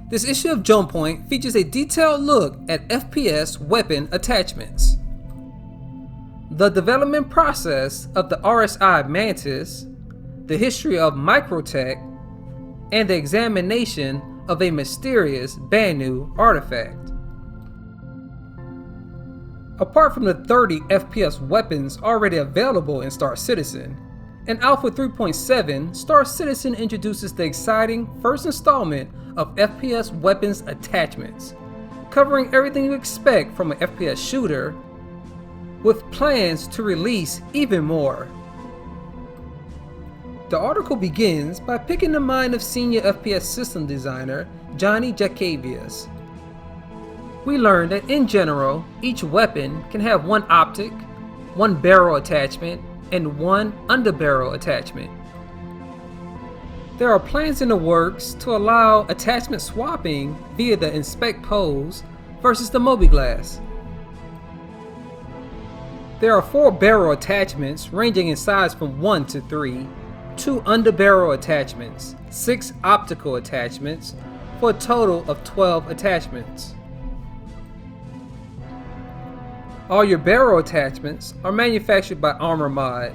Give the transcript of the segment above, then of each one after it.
This issue of Jumppoint features a detailed look at FPS weapon attachments, the development process of the RSI Mantis, the history of microTech, and the examination of a mysterious Banuk artifact. Apart from the 30 FPS weapons already available in Star Citizen, in Alpha 3.7, Star Citizen introduces the exciting first installment of FPS weapons attachments, covering everything you expect from an FPS shooter, with plans to release even more. The article begins by picking the mind of senior FPS system designer Johnny Jacavius. We learn that in general, each weapon can have one optic, one barrel attachment, and one underbarrel attachment. There are plans in the works to allow attachment swapping via the inspect pose versus the mobiGlass. There are 4 barrel attachments ranging in size from 1 to 3, 2 underbarrel attachments, 6 optical attachments, for a total of 12 attachments. All your barrel attachments are manufactured by Armor Mod,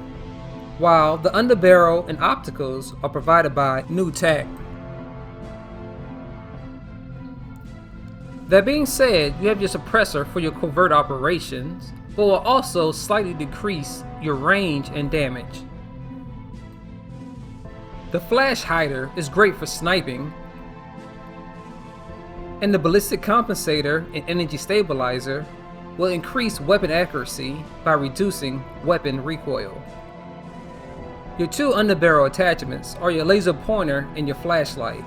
while the underbarrel and opticals are provided by micoTech. That being said, you have your suppressor for your covert operations, but will also slightly decrease your range and damage. The flash hider is great for sniping, and the ballistic compensator and energy stabilizer will increase weapon accuracy by reducing weapon recoil. Your 2 underbarrel attachments are your laser pointer and your flashlight.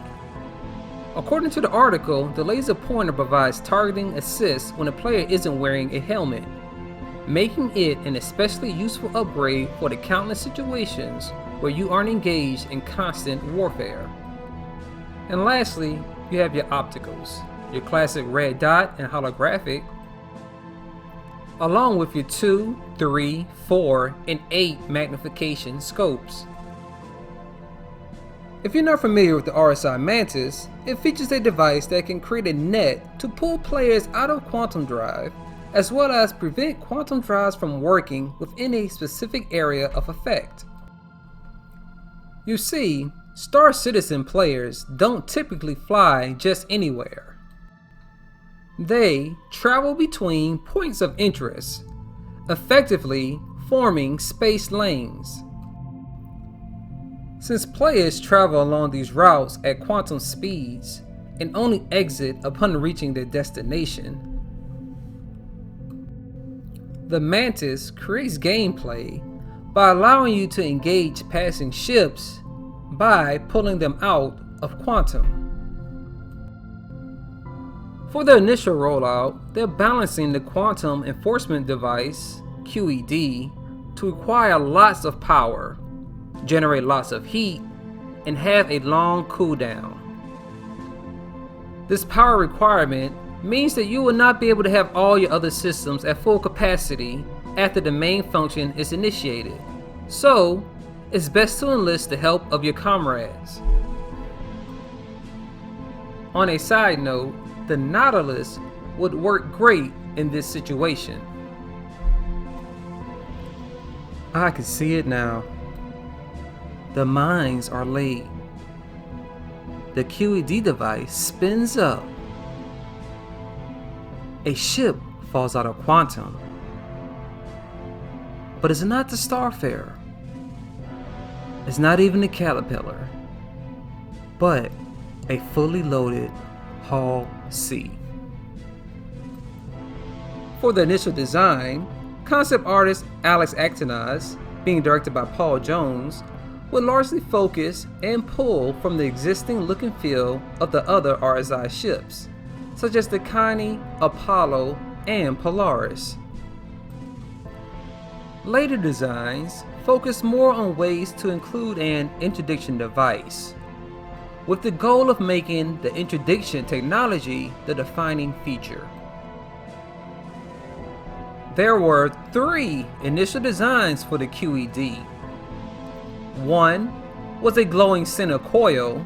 According to the article, the laser pointer provides targeting assist when a player isn't wearing a helmet, making it an especially useful upgrade for the countless situations where you aren't engaged in constant warfare. And lastly, you have your opticals, your classic red dot and holographic, along with your 2, 3, 4, and 8 magnification scopes. If you're not familiar with the RSI Mantis, it features a device that can create a net to pull players out of quantum drive, as well as prevent quantum drives from working within a specific area of effect. You see, Star Citizen players don't typically fly just anywhere. They travel between points of interest, effectively forming space lanes. Since players travel along these routes at quantum speeds and only exit upon reaching their destination, the Mantis creates gameplay by allowing you to engage passing ships by pulling them out of quantum. For the initial rollout, they're balancing the Quantum Enforcement Device, QED, to require lots of power, generate lots of heat, and have a long cooldown. This power requirement means that you will not be able to have all your other systems at full capacity after the main function is initiated, so it's best to enlist the help of your comrades. On a side note, the Nautilus would work great in this situation. I can see it now. The mines are laid. The QED device spins up. A ship falls out of quantum. But it's not the Starfarer. It's not even the Caterpillar. But a fully loaded Hull C. For the initial design, concept artist Alex Actinaz, being directed by Paul Jones, would largely focus and pull from the existing look and feel of the other RSI ships, such as the Connie, Apollo, and Polaris. Later designs focus more on ways to include an interdiction device, with the goal of making the interdiction technology the defining feature. There were 3 initial designs for the QED. One was a glowing center coil.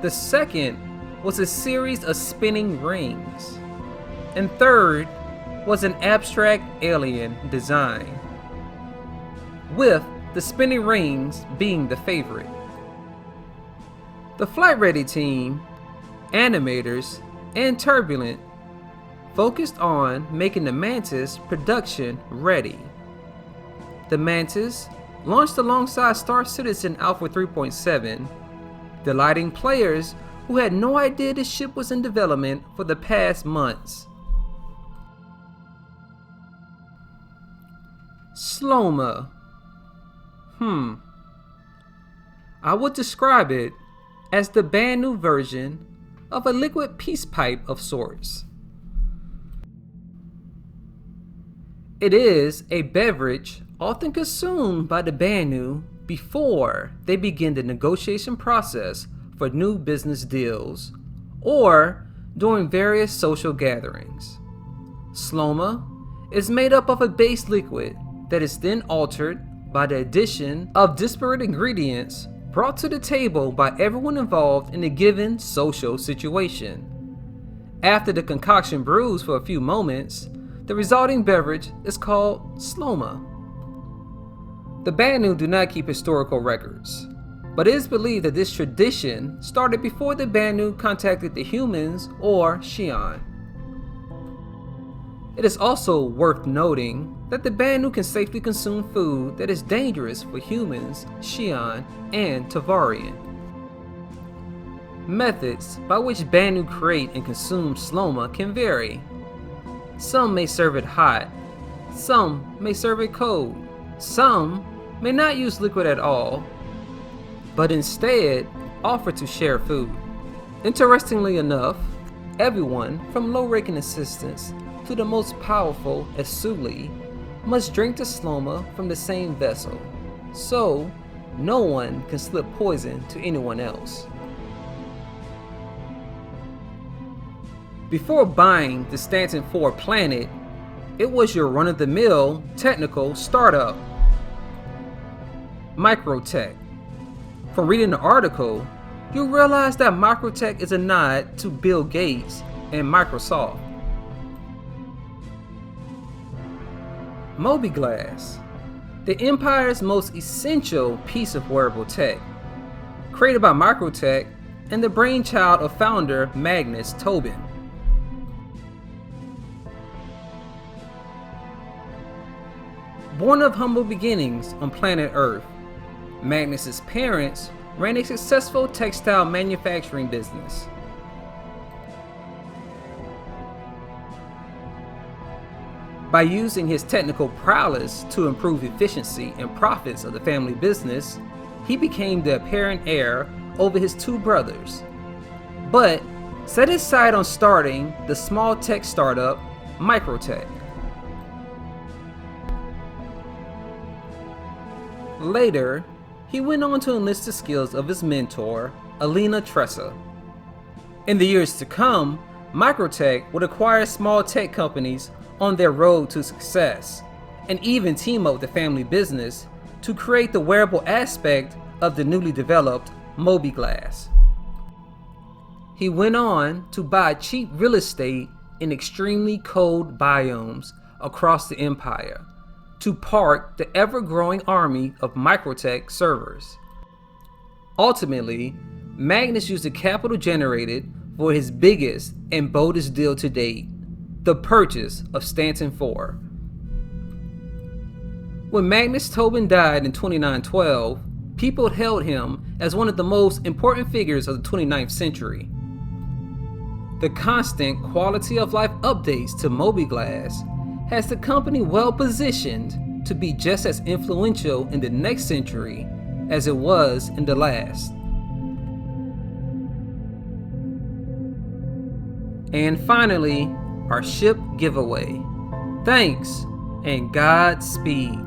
The second was a series of spinning rings. And third was an abstract alien design, with the spinning rings being the favorite. The Flight Ready team, animators, and Turbulent focused on making the Mantis production ready. The Mantis launched alongside Star Citizen Alpha 3.7, delighting players who had no idea the ship was in development for the past months. Sloma. I would describe it as the Banuk version of a liquid peace pipe of sorts. It is a beverage often consumed by the Banuk before they begin the negotiation process for new business deals or during various social gatherings. Sloma is made up of a base liquid that is then altered by the addition of disparate ingredients brought to the table by everyone involved in a given social situation. After the concoction brews for a few moments, the resulting beverage is called Sloma. The Banuk do not keep historical records, but it is believed that this tradition started before the Banuk contacted the humans or Xi'an. It is also worth noting that the Banuk can safely consume food that is dangerous for humans, Xi'an, and Tavarian. Methods by which Banuk create and consume Sloma can vary. Some may serve it hot, some may serve it cold, some may not use liquid at all, but instead offer to share food. Interestingly enough, everyone from low-ranking assistants to the most powerful Asuli must drink the Sloma from the same vessel, so no one can slip poison to anyone else. Before buying the Stanton 4 planet, it was your run-of-the-mill technical startup, microTech. From reading the article, you'll realize that microTech is a nod to Bill Gates and Microsoft. Mobi-Glass, the Empire's most essential piece of wearable tech, created by microTech and the brainchild of founder Magnus Tobin. Born of humble beginnings on planet Earth, Magnus's parents ran a successful textile manufacturing business. By using his technical prowess to improve efficiency and profits of the family business, he became the apparent heir over his two brothers, but set his sight on starting the small tech startup, microTech. Later, he went on to enlist the skills of his mentor, Alina Tressa. In the years to come, microTech would acquire small tech companies on their road to success, and even team up with the family business to create the wearable aspect of the newly developed Mobi-Glass. He went on to buy cheap real estate in extremely cold biomes across the empire to park the ever-growing army of microTech servers. Ultimately, Magnus used the capital generated for his biggest and boldest deal to date, the purchase of Stanton 4. When Magnus Tobin died in 2912, people hailed him as one of the most important figures of the 29th century. The constant quality of life updates to Mobi-Glass has the company well positioned to be just as influential in the next century as it was in the last. And finally, our ship giveaway. Thanks and Godspeed.